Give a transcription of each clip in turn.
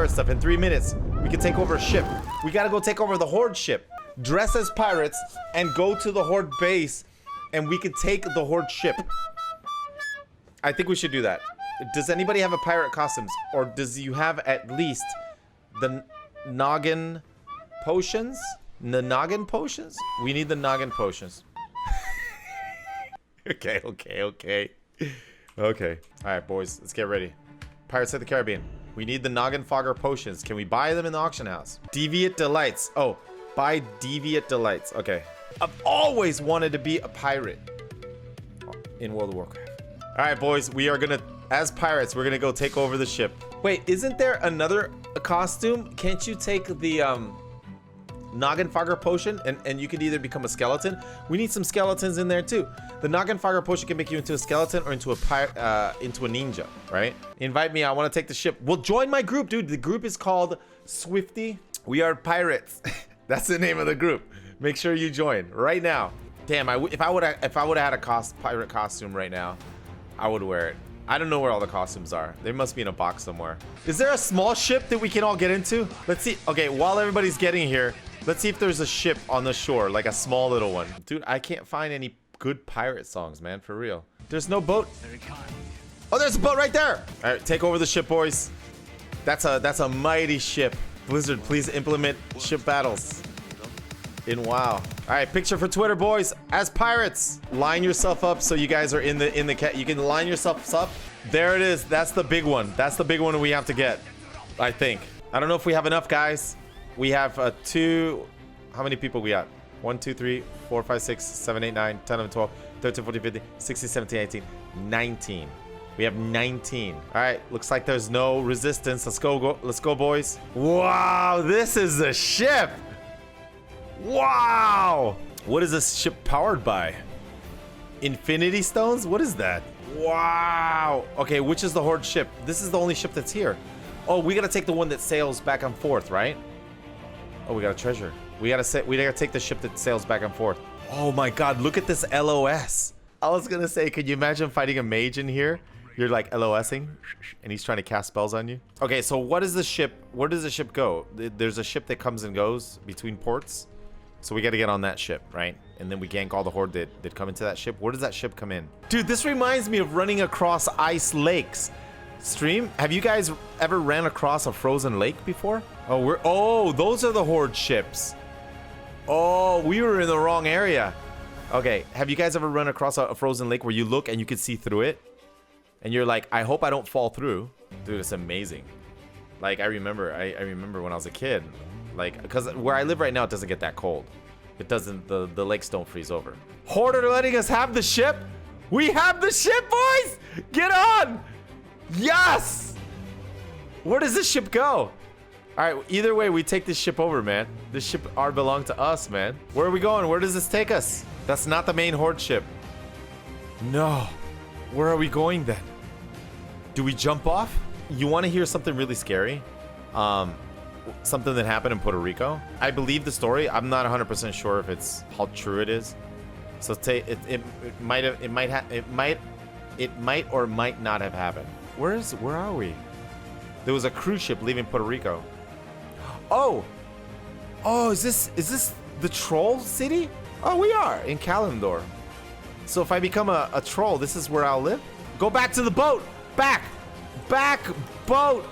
pirate stuff. In 3 minutes, we can take over a ship. We gotta go take over the Horde ship. Dress as pirates and go to the Horde base, and we can take the Horde ship. I think we should do that. Does anybody have a pirate costumes? Or does you have at least the noggin potions? The noggin potions? We need the noggin potions. Okay. Okay. Alright, boys. Let's get ready. Pirates of the Caribbean. We need the noggin fogger potions. Can we buy them in the auction house? Deviate delights. Oh, buy deviate delights. Okay. I've always wanted to be a pirate in World of Warcraft. Alright, boys. We are gonna, as pirates, we're gonna go take over the ship. Wait, isn't there another costume? Can't you take the noggin fogger potion and you could either become a skeleton? We need some skeletons in there too. The noggin fogger potion can make you into a skeleton or into a ninja, right? Invite me. I want to take the ship. Well, join my group, dude. The group is called Swifty. We are pirates. That's the name of the group. Make sure you join right now. Damn, if I would have had a pirate costume right now, I would wear it. I don't know where all the costumes are. They must be in a box somewhere. Is there a small ship that we can all get into? Let's see. Okay, while everybody's getting here, let's see if there's a ship on the shore, like a small little one. Dude, I can't find any good pirate songs, man, for real. There's no boat. Oh, there's a boat right there. All right, take over the ship, boys. That's a mighty ship. Blizzard, please implement ship battles in WoW. All right, picture for Twitter, boys. As pirates, line yourself up so you guys are in the cat. You can line yourselves up. There it is. That's the big one. That's the big one we have to get, I think. I don't know if we have enough, guys. We have two. How many people we got? 1, 2, 3, 4, 5, 6, 7, 8, 9, 10, 11, 12, 13, 14, 15, 16, 17, 18, 19. We have 19. All right, looks like there's no resistance. Let's go, let's go, boys. Wow, this is a ship. Wow. What is this ship powered by? Infinity stones? What is that? Wow. Okay, which is the Horde ship? This is the only ship that's here. Oh, we gotta take the one that sails back and forth, right? Oh, we got a treasure. We gotta take the ship that sails back and forth. Oh my God, look at this LOS. I was gonna say, could you imagine fighting a mage in here? You're like LOSing, and he's trying to cast spells on you. Okay, so what is the ship? Where does the ship go? There's a ship that comes and goes between ports. So we gotta get on that ship, right? And then we gank all the Horde that come into that ship. Where does that ship come in? Dude, this reminds me of running across ice lakes. Stream, have you guys ever ran across a frozen lake before? Oh, those are the Horde ships. Oh, we were in the wrong area. Okay, have you guys ever run across a frozen lake where you look and you can see through it? And you're like, I hope I don't fall through. Dude, it's amazing. Like, I remember when I was a kid, like, because where I live right now, it doesn't get that cold. It doesn't, the lakes don't freeze over. Horde are letting us have the ship? We have the ship, boys! Get on! Yes! Where does this ship go? All right, either way, we take this ship over, man. This ship belong to us, man. Where are we going? Where does this take us? That's not the main Horde ship. No. Where are we going then? Do we jump off? You want to hear something really scary? Something that happened in Puerto Rico. I believe the story. I'm not 100% sure if it's how true it is. So it might or might not have happened. Where are we? There was a cruise ship leaving Puerto Rico. Oh, is this the troll city? Oh, we are in Kalimdor. So if I become a troll, this is where I'll live? Go back to the boat. Back boat.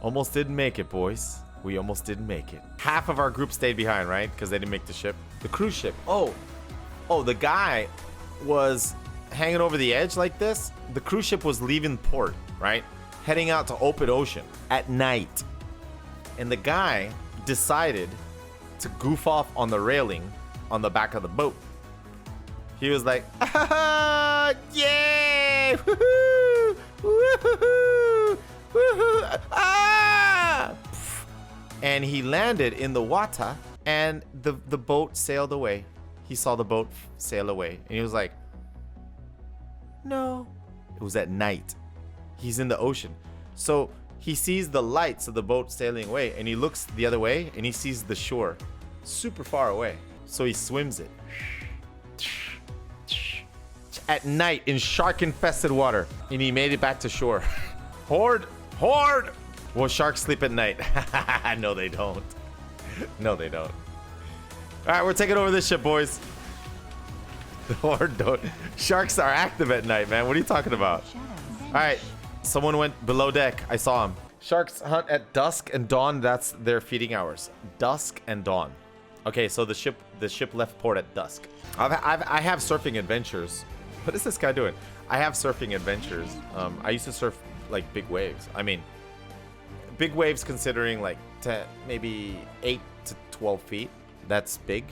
Almost didn't make it, boys. We almost didn't make it. Half of our group stayed behind, right? Because they didn't make the ship. The cruise ship. Oh, the guy was hanging over the edge like this. The cruise ship was leaving port, right? Heading out to open ocean at night. And the guy decided to goof off on the railing on the back of the boat. He was like, ah, yay! Woohoo! Woohoo! Woohoo! Ah! And he landed in the water, and the boat sailed away. He saw the boat sail away, and he was like, no. It was at night. He's in the ocean. So he sees the lights of the boat sailing away, and he looks the other way, and he sees the shore super far away. So he swims it at night in shark-infested water, and he made it back to shore. Horde! Horde! Well, sharks sleep at night. No, they don't. No, they don't. All right, we're taking over this ship, boys. The Horde don't. Sharks are active at night, man. What are you talking about? All right, someone went below deck. I saw him. Sharks hunt at dusk and dawn. That's their feeding hours. Dusk and dawn. Okay, so the ship left port at dusk. I have surfing adventures. What is this guy doing? I have surfing adventures. I used to surf like big waves. I mean, big waves considering like maybe 8 to 12 feet. That's big.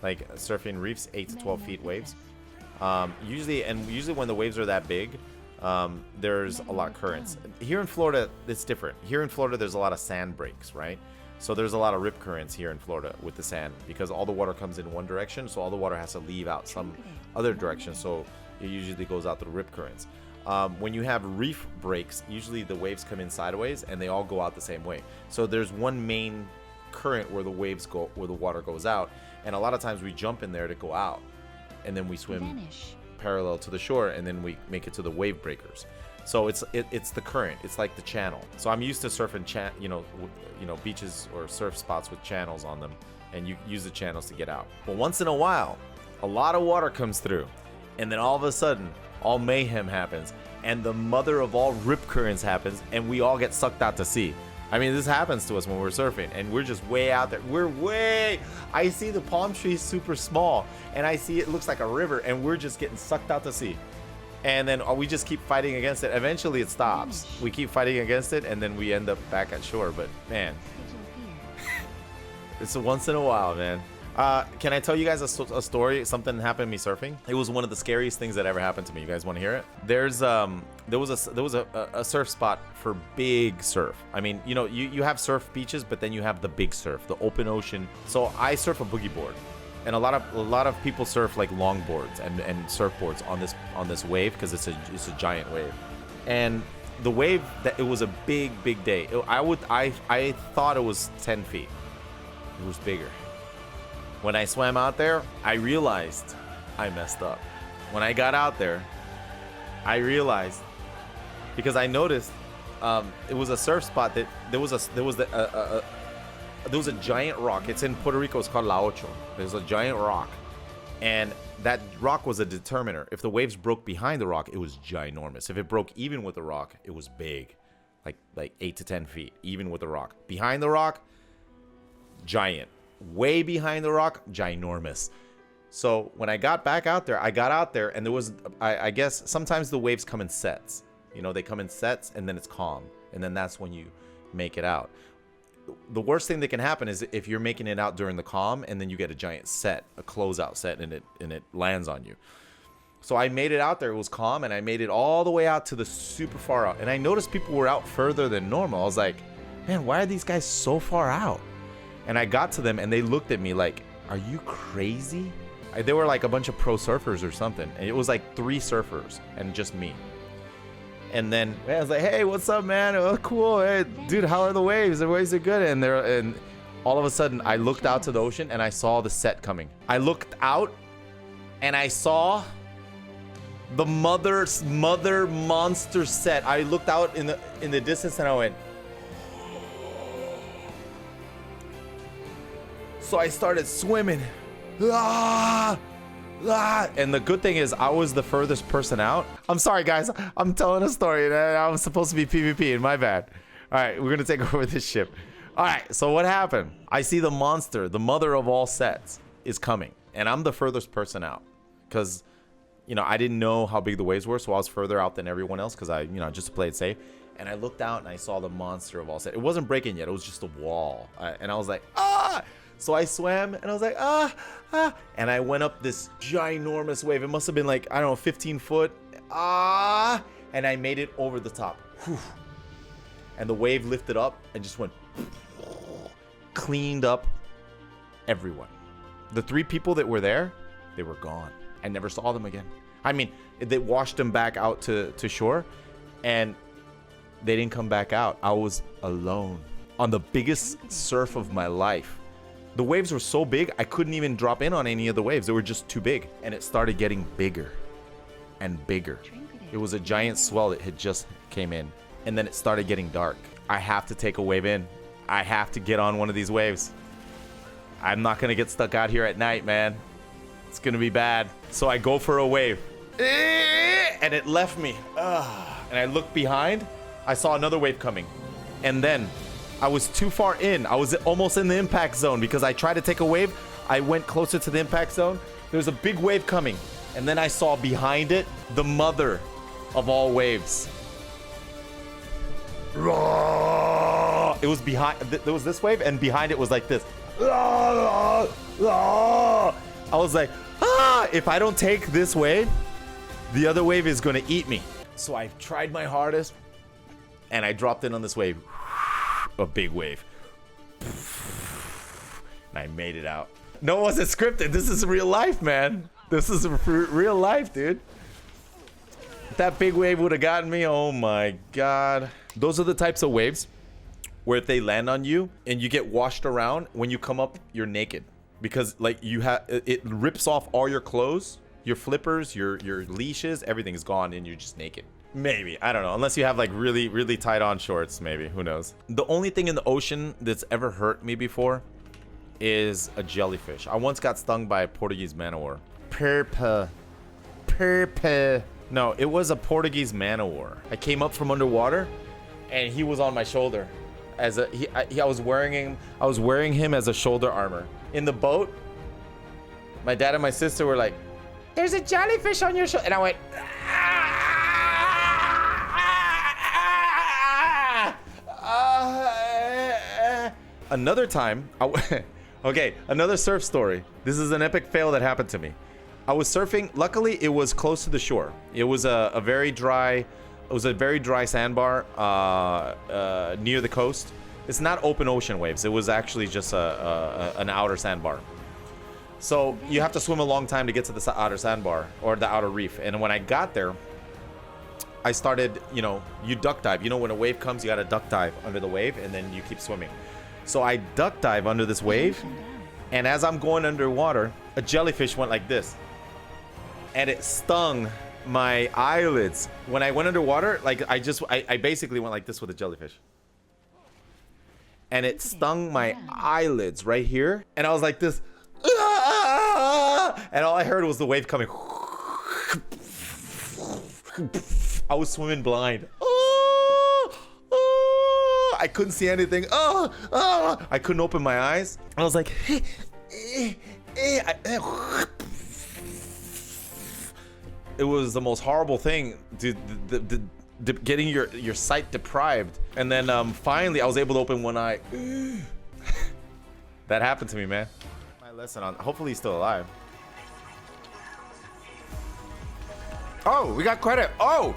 Like surfing reefs, 8 to 12 feet waves. Usually when the waves are that big, there's a lot of currents. Here in Florida, it's different. Here in Florida, there's a lot of sand breaks, right? So there's a lot of rip currents here in Florida with the sand because all the water comes in one direction, so all the water has to leave out some other direction. So it usually goes out through rip currents. When you have reef breaks, usually the waves come in sideways and they all go out the same way. So there's one main current where the waves go, where the water goes out, and a lot of times we jump in there to go out, and then we swim parallel to the shore, and then we make it to the wave breakers. So it's the current. It's like the channel. So I'm used to surfing beaches or surf spots with channels on them, and you use the channels to get out. But once in a while, a lot of water comes through, and then all of a sudden, all mayhem happens, and the mother of all rip currents happens, and we all get sucked out to sea. I mean, this happens to us when we're surfing, and we're just way out there. I see the palm trees super small, and I see it looks like a river, and we're just getting sucked out to sea. And then we just keep fighting against it. Eventually it stops. We keep fighting against it, and then we end up back at shore. But man, it's a once in a while, man. Can I tell you guys a story? Something happened to me surfing. It was one of the scariest things that ever happened to me. You guys want to hear it? There was a surf spot for big surf. I mean, you have surf beaches, but then you have the big surf, the open ocean. So I surf a boogie board. And a lot of people surf like longboards and surfboards on this wave because it's a giant wave. And the wave, that it was a big day. I thought it was 10 feet. It was bigger. When I swam out there, I realized I messed up. When I got out there, I realized, because I noticed it was a surf spot that there was a giant rock. It's in Puerto Rico. It's called La Ocho. There's a giant rock, and that rock was a determiner. If the waves broke behind the rock, it was ginormous. If it broke even with the rock, it was big, like 8 to 10 feet, even with the rock. Behind the rock, giant. Way behind the rock, ginormous. So when I got back out there, and there was, I guess sometimes the waves come in sets. They come in sets, and then it's calm, and then that's when you make it out. The worst thing that can happen is if you're making it out during the calm, and then you get a giant set, a closeout set, and it lands on you. So I made it out there. It was calm, and I made it all the way out to the super far out. And I noticed people were out further than normal. I was like, man, why are these guys so far out? And I got to them, and they looked at me like, are you crazy? They were like a bunch of pro surfers or something. And it was like 3 surfers and just me. And then I was like, hey, what's up, man? Oh, cool. Hey, dude, how are the waves? The waves are good. And all of a sudden, I looked out to the ocean, and I saw the set coming. I looked out, and I saw the mother monster set. I looked out in the distance, and I went. So I started swimming. And the good thing is I was the furthest person out. I'm sorry, guys. I'm telling a story. I was supposed to be PvP, and my bad. All right, we're going to take over this ship. All right, so what happened? I see the monster, the mother of all sets, is coming. And I'm the furthest person out. Because, I didn't know how big the waves were, so I was further out than everyone else because just to play it safe. And I looked out, and I saw the monster of all sets. It wasn't breaking yet. It was just a wall. And I was like, ah! So I swam, and I was like, and I went up this ginormous wave. It must have been like, I don't know, 15 foot. And I made it over the top. Whew. And the wave lifted up and just went, cleaned up everyone. The 3 people that were there, they were gone. I never saw them again. I mean, they washed them back out to shore, and they didn't come back out. I was alone on the biggest surf of my life. The waves were so big, I couldn't even drop in on any of the waves. They were just too big. And it started getting bigger and bigger. It was a giant swell that had just came in. And then it started getting dark. I have to take a wave in. I have to get on one of these waves. I'm not gonna get stuck out here at night, man. It's gonna be bad. So I go for a wave. And it left me. And I looked behind. I saw another wave coming. And then I was too far in. I was almost in the impact zone because I tried to take a wave. I went closer to the impact zone. There's a big wave coming. And then I saw behind it the mother of all waves. It was behind. There was this wave, and behind it was like this. I was like, if I don't take this wave, the other wave is going to eat me. So I tried my hardest, and I dropped in on this wave. A big wave. And I made it out. No, it wasn't scripted. This is real life, man. This is real life, dude. If that big wave would have gotten me, oh my God. Those are the types of waves where if they land on you and you get washed around, when you come up, you're naked. Because like it rips off all your clothes, your flippers, your leashes, everything is gone and you're just naked. Maybe, I don't know, unless you have like really, really tight on shorts, maybe, who knows. The only thing in the ocean that's ever hurt me before is a jellyfish. I once got stung by a Portuguese man-o-war. No, it was a Portuguese man-o-war. I came up from underwater and he was on my shoulder. I was wearing him as a shoulder armor. In the boat, my dad and my sister were like, "There's a jellyfish on your shoulder." And I went, Another time, okay, another surf story. This is an epic fail that happened to me. I was surfing. Luckily, it was close to the shore. It was a very dry sandbar near the coast. It's not open ocean waves. It was actually just an outer sandbar. So you have to swim a long time to get to the outer sandbar or the outer reef. And when I got there, I started, you duck dive. You know, when a wave comes, you got to duck dive under the wave and then you keep swimming. So I duck dive under this wave. And as I'm going underwater, a jellyfish went like this. And it stung my eyelids. When I went underwater, like I basically went like this with a jellyfish. And it stung my eyelids right here. And I was like this. And all I heard was the wave coming. I was swimming blind. I couldn't see anything. I couldn't open my eyes. I was like, it was the most horrible thing, dude. Getting your sight deprived. And then finally I was able to open one eye. That happened to me, man. My lesson on, hopefully he's still alive. Oh, we got credit. Oh,